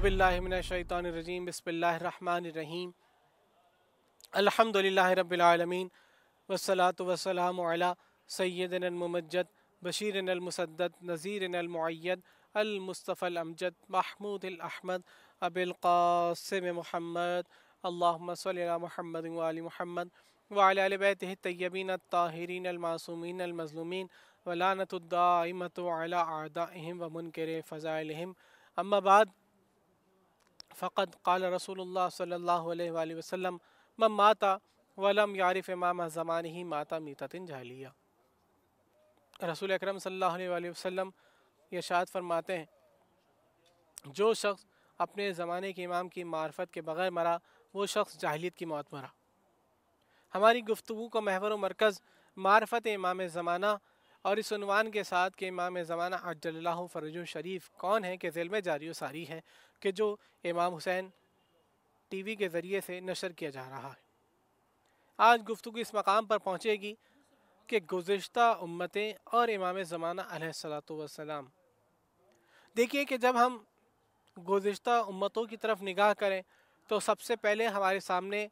औज़ुबिल्लाहि मिनश्शैतानिर्रजीम बिस्मिल्लाहिर्रहमानिर्रहीम अल्हम्दुलिल्लाहि रब्बिल आलमीन वस्सलातु वस्सलामु अला सय्यिदिनल मुमज्जद बशीरिनल मुसद्दद नज़ीरिनल मुअय्यद अल मुस्तफ़ल अमजद महमूदिल अहमद अबिल क़ासिम मुहम्मद अल्लाहुम्मा सल्लि अला मुहम्मद व आलि मुहम्मद व अला आलि बैतिहि तय्यबीन अत्ताहिरीन अल मासूमीन अल मज़लूमीन व लानतुद दाइमतु अला अअदाइहिम व मुनकिरि फ़ज़ाइलिहिम अम्मा बाद फ़क़द क़ाल रसूलुल्लाह सल्लल्लाहु अलैहि वसल्लम मन माता वलम यारिफ इमाम ज़मानिही माता मीततिन जाहिलिया। रसूल अकरम सल्लल्लाहु अलैहि वसल्लम इरशाद फरमाते हैं, जो शख्स अपने ज़माने के इमाम की मार्फत के बग़ैर मरा वो शख्स जाहिलियत की मौत मरा। हमारी गुफ्तगू का महवर व मरकज़ मार्फत इमाम ज़माना और इस उन्वान के साथ कि इमाम ज़माना अज्जलल्लाहु फ़रजहु शरीफ कौन है के ज़िल में जारी व सारी है कि जो इमाम हुसैन टीवी के ज़रिए से नशर किया जा रहा है। आज गुफ्तगू इस मकाम पर पहुँचेगी कि गुज़िश्ता उम्मतें और इमाम ज़माना अलैहिस्सलातु वस्सलाम। देखिए कि जब हम गुज़िश्ता उम्मतों की तरफ निगाह करें तो सबसे पहले हमारे सामने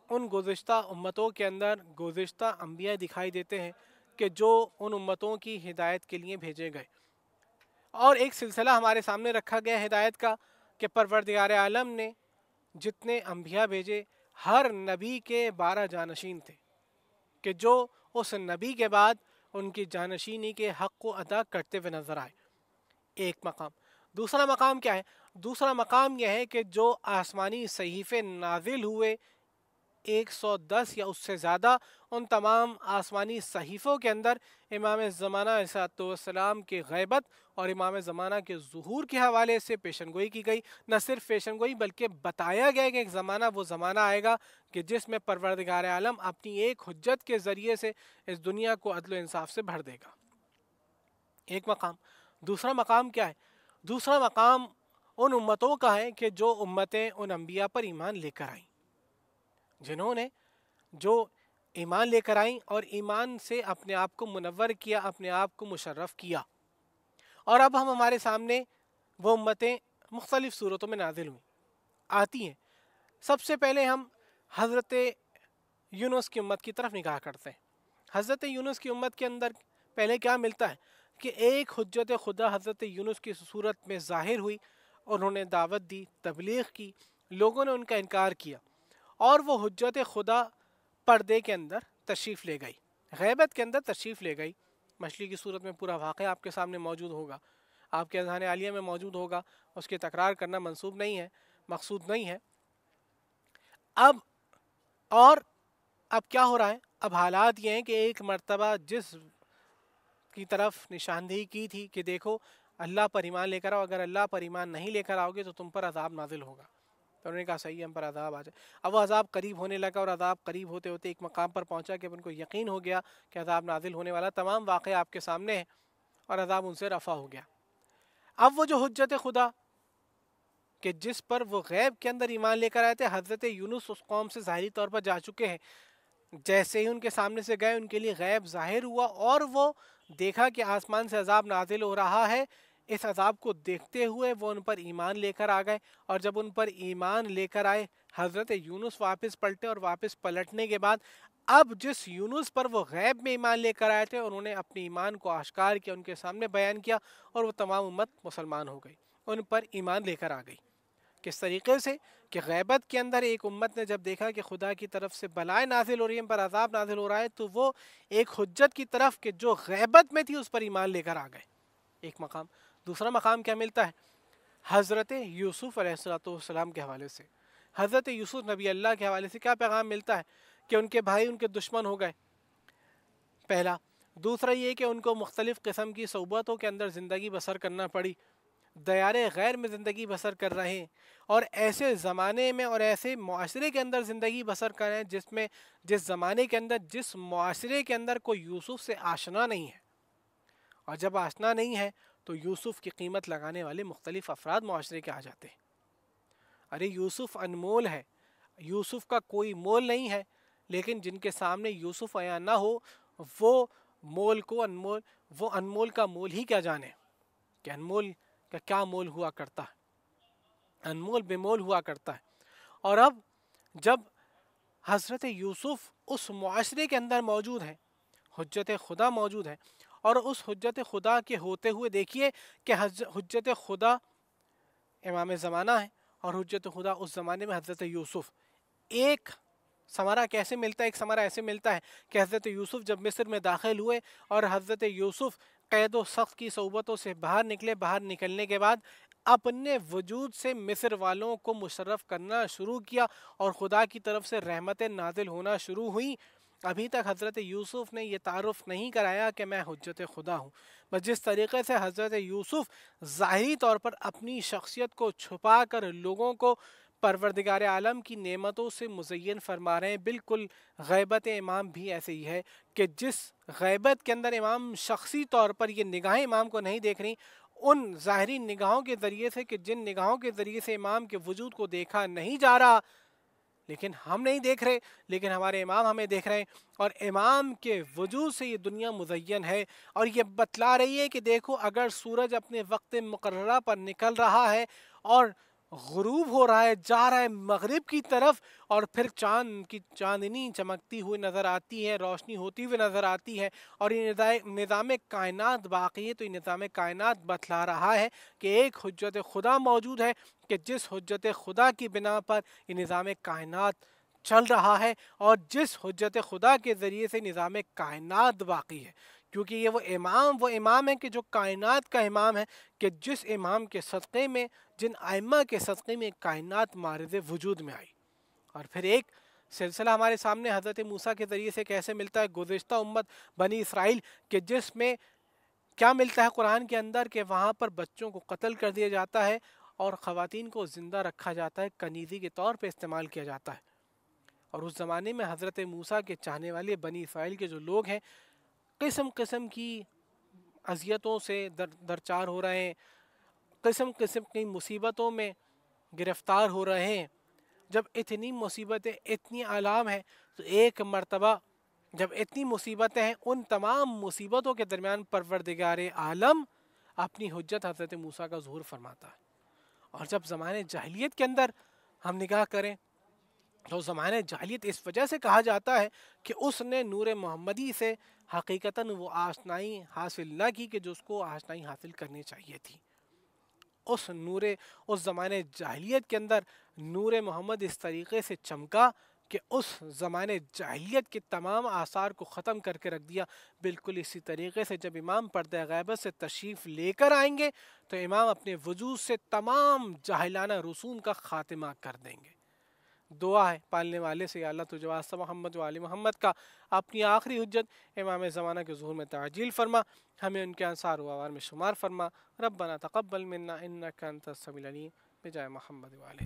उन गुज़िश्ता उम्मतों के अंदर गुज़िश्ता अंबिया दिखाई देते हैं कि जो उन उम्मतों की हिदायत के लिए भेजे गए, और एक सिलसिला हमारे सामने रखा गया हिदायत का कि परवरदिगार आलम ने जितने अंबिया भेजे हर नबी के 12 जानशीन थे कि जो उस नबी के बाद उनकी जानशीनी के हक़ को अदा करते हुए नज़र आए। एक मकाम। दूसरा मकाम क्या है? दूसरा मकाम यह है कि जो आसमानी सहीफ़े नाजिल हुए 110 या उससे ज़्यादा, उन तमाम आसमानी सहीफ़ों के अंदर इमाम ज़माना अलैहिस्सलाम की ग़ैबत और इमाम ज़माना के ज़ुहूर के हवाले से पेशनगोई की गई। न सिर्फ पेशनगोई बल्कि बताया गया कि एक ज़माना वो ज़माना आएगा कि जिसमें परवरदिगार आलम अपनी एक हुज्जत के ज़रिए से इस दुनिया को अदल व इंसाफ से भर देगा। एक मकाम। दूसरा मकाम क्या है? दूसरा मकाम उन उम्मतों का है कि जो उम्मतें उन अंबिया पर ईमान लेकर आईं, जिन्होंने जो ईमान लेकर आईं और ईमान से अपने आप को मुनव्वर किया, अपने आप को मुशर्रफ किया। और अब हमारे सामने वो उम्मतें मुख्तलिफ सूरतों में नाजिल हुई आती हैं। सबसे पहले हम हज़रत यूनुस की उम्मत की तरफ निगाह करते हैं। हज़रत यूनुस की उम्मत के अंदर पहले क्या मिलता है कि एक हुज्जत खुदा हज़रत यूनुस की सूरत में ज़ाहिर हुई, उन्होंने दावत दी, तबलीग की, लोगों ने उनका इनकार किया और वो हुज्जत खुदा पर्दे के अंदर तशरीफ़ ले गई, ग़ैबत के अंदर तशरीफ़ ले गई। मछली की सूरत में पूरा वाक़या आपके सामने मौजूद होगा, आपके अज़हान आलिया में मौजूद होगा, उसकी तकरार करना मंसूब नहीं है, मकसूद नहीं है। अब क्या हो रहा है? अब हालात ये हैं कि एक मर्तबा जिस की तरफ निशानदेही की थी कि देखो अल्लाह पर ईमान लेकर आओ, अगर अल्लाह पर ईमान नहीं लेकर आओगे तो तुम पर अज़ाब नाजिल होगा, तो उन्होंने कहा सही, हम पर अज़ाब आ जाए। अब वो अज़ाब करीब होने लगा और अज़ाब करीब होते होते एक मकाम पर पहुंचा कि उनको यकीन हो गया कि अज़ाब नाजिल होने वाला, तमाम वाक़े आपके सामने हैं और अज़ाब उनसे रफ़ा हो गया। अब वो जो हुज्जत खुदा कि जिस पर वो गैब के अंदर ईमान लेकर आए थे, हज़रत यूनुस उस कौम से ज़ाहिरी तौर पर जा चुके हैं, जैसे ही उनके सामने से गए उनके लिए गैब ज़ाहिर हुआ और वो देखा कि आसमान से अज़ाब नाजिल हो रहा है। इस अज़ाब को देखते हुए वो उन पर ईमान लेकर आ गए, और जब उन पर ईमान लेकर आए हज़रत यूनुस वापस पलटे, और वापस पलटने के बाद अब जिस यूनुस पर वो गैब में ईमान लेकर आए थे उन्होंने अपने ईमान को आश्कार किया, उनके सामने बयान किया, और वो तमाम उम्मत मुसलमान हो गई, उन पर ईमान लेकर आ गई। किस तरीके से कि गैबत के अंदर एक उम्मत ने जब देखा कि खुदा की तरफ से बलाएं नाजिल हो रही हैं, पर अज़ाब नाजिल हो रहा है, तो वो एक हुज्जत की तरफ कि जो गैबत में थी उस पर ईमान लेकर आ गए। एक मकाम। दूसरा मकाम क्या मिलता है? हज़रत यूसुफ़ अलैहिस्सलाम के हवाले से, हज़रत यूसुफ़ नबी अल्लाह के हवाले से क्या पैगाम मिलता है कि उनके भाई उनके दुश्मन हो गए, पहला। दूसरा ये कि उनको मुख्तलिफ़ किस्म की सोबतों के अंदर ज़िंदगी बसर करना पड़ी, दयारे गैर में ज़िंदगी बसर कर रहे हैं, और ऐसे ज़माने में और ऐसे मुआशरे के अंदर ज़िंदगी बसर कर रहे हैं जिसमें जिस ज़माने के अंदर, जिस मुआशरे के अंदर कोई यूसुफ़ से आशना नहीं है, और जब आशना नहीं है तो यूसुफ़ की कीमत लगाने वाले मुख्तलिफ़ अफराद मुआशरे के आ जाते हैं। अरे यूसुफ़ अनमोल है, यूसुफ़ का कोई मोल नहीं है, लेकिन जिनके सामने यूसुफ़ आया ना हो वो अनमोल का मोल ही क्या जाने कि अनमोल का क्या मोल हुआ करता है। انمول بمول ہوا کرتا ہے۔ اور اب جب حضرت یوسف اس معاشرے کے اندر موجود ہیں، حجت خدا موجود ہے، اور اس حجت خدا کے ہوتے ہوئے دیکھیے کہ حجت خدا امام زمانہ ہے اور حجت خدا اس زمانے میں حضرت یوسف۔ ایک ثمرہ کیسے ملتا ہے؟ ایک ثمرہ ایسے ملتا ہے کہ حضرت یوسف جب مصر میں داخل ہوئے اور حضرت یوسف قید و سخت کی صعوبتوں سے باہر نکلے، باہر نکلنے کے بعد اپنے وجود سے مصر والوں کو مشرف کرنا شروع کیا اور خدا کی طرف سے رحمتیں نازل ہونا شروع ہوئیں۔ ابھی تک حضرت یوسف نے یہ تعارف نہیں کرایا کہ میں حجت خدا ہوں، بس جس طریقے سے حضرت یوسف ظاہری طور پر اپنی شخصیت کو چھپا کر لوگوں کو پروردگار عالم کی نعمتوں سے مزین فرما رہے ہیں، بالکل غیبت امام بھی ایسے ہی ہے کہ جس غیبت کے اندر امام شخصی طور پر یہ نگاہیں امام کو نہیں دیکھ رہی، ان ظاہری نگاہوں کے ذریعے سے کہ جن نگاہوں کے ذریعے سے امام کے وجود کو دیکھا نہیں جا رہا، لیکن ہم نہیں دیکھ رہے، لیکن ہمارے امام ہمیں دیکھ رہے ہیں، اور امام کے وجود سے یہ دنیا مزین ہے، اور یہ بتلا رہی ہے کہ دیکھو اگر سورج اپنے وقت مقررہ پر نکل رہا ہے اور غروب ہو رہا ہے، جا رہا ہے مغرب کی طرف، اور پھر چاند کی چاندنی چمکتی ہوئی نظر آتی ہے، روشنی ہوتی ہوئی نظر آتی ہے، اور یہ نظام کائنات باقی ہے، تو یہ نظام کائنات بتلا رہا ہے کہ ایک حجت خدا موجود ہے کہ جس حجت خدا کی بنا پر یہ نظام کائنات چل رہا ہے، اور جس حجت خدا کے ذریعے سے نظام کائنات باقی ہے، کیونکہ یہ وہ امام ہے کہ جو کائنات کا امام ہے، کہ جس امام کے صدقے میں، جن ائمہ کے صدقے میں کائنات معرض وجود میں آئی۔ اور پھر ایک سلسلہ ہمارے سامنے حضرت موسیٰ کے ذریعے سے کیسے ملتا ہے، گزشتہ امت بنی اسرائیل، کہ جس میں کیا ملتا ہے قرآن کے اندر کہ وہاں پر بچوں کو قتل کر دیا جاتا ہے اور خواتین کو زندہ رکھا جاتا ہے، کنیزی کے طور پہ استعمال کیا جاتا ہے۔ اور اس زمانے میں حضرت موسیٰ کے چاہنے والے بنی اسرائیل کے جو لوگ ہیں قسم قسم کی اذیتوں سے درچار ہو رہے ہیں، قسم قسم کی مصیبتوں میں گرفتار ہو رہے ہیں۔ جب اتنی مصیبتیں، اتنی آلام ہیں، تو ایک مرتبہ جب اتنی مصیبتیں ہیں، ان تمام مصیبتوں کے درمیان پروردگار عالم اپنی حجت حضرت موسیٰ کا ظہور فرماتا ہے۔ اور جب زمانے جاہلیت کے اندر ہم نگاہ کریں تو زمانے جاہلیت اس وجہ سے کہا جاتا ہے کہ اس نے نور محمدی سے حقیقتاً وہ آشنائی حاصل نہ کی کہ جو اس کو آشنائی حاصل کرنی چاہیے تھی۔ اس زمانے جاہلیت کے اندر نور محمد اس طریقے سے چمکا کہ اس زمانے جاہلیت کے تمام آثار کو ختم کر کے رکھ دیا۔ بالکل اسی طریقے سے جب امام پردہ غیبت سے تشریف لے کر آئیں گے تو امام اپنے وجود سے تمام جاہلانہ رسوم کا خاتمہ کر دیں گے۔ دعا ہے پالنے والے سے، یا اللہ تجھے واسطہ محمد و آل محمد کا اپنی آخری حجت امام زمانہ کے ظہور میں تعجیل فرما، ہمیں ان کے انصار و اوار میں شمار فرما۔ ربنا تقبل منا انک انت السمیع العلیم، بجائے محمد و آلہ۔